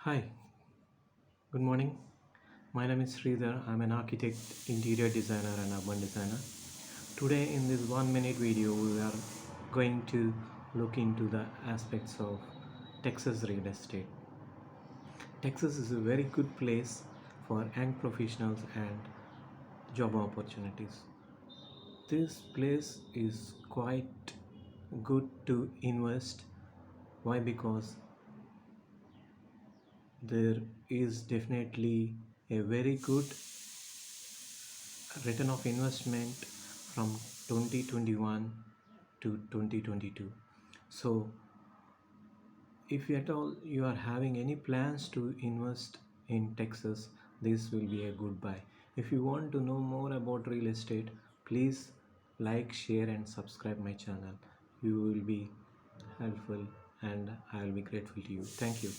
Hi, good morning. My name is Sridhar. I'm an architect, interior designer, and urban designer. Today, in this 1 minute video, we are going to look into the aspects of Texas real estate. Texas is a very good place for young professionals and job opportunities. This place is quite good to invest. Why? Because there is definitely a very good return of investment from 2021 to 2022. So if at all you are having any plans to invest in Texas, this will be a good buy. If you want to know more about real estate, please like, share and subscribe my channel. You will be helpful and I will be grateful to you. Thank you.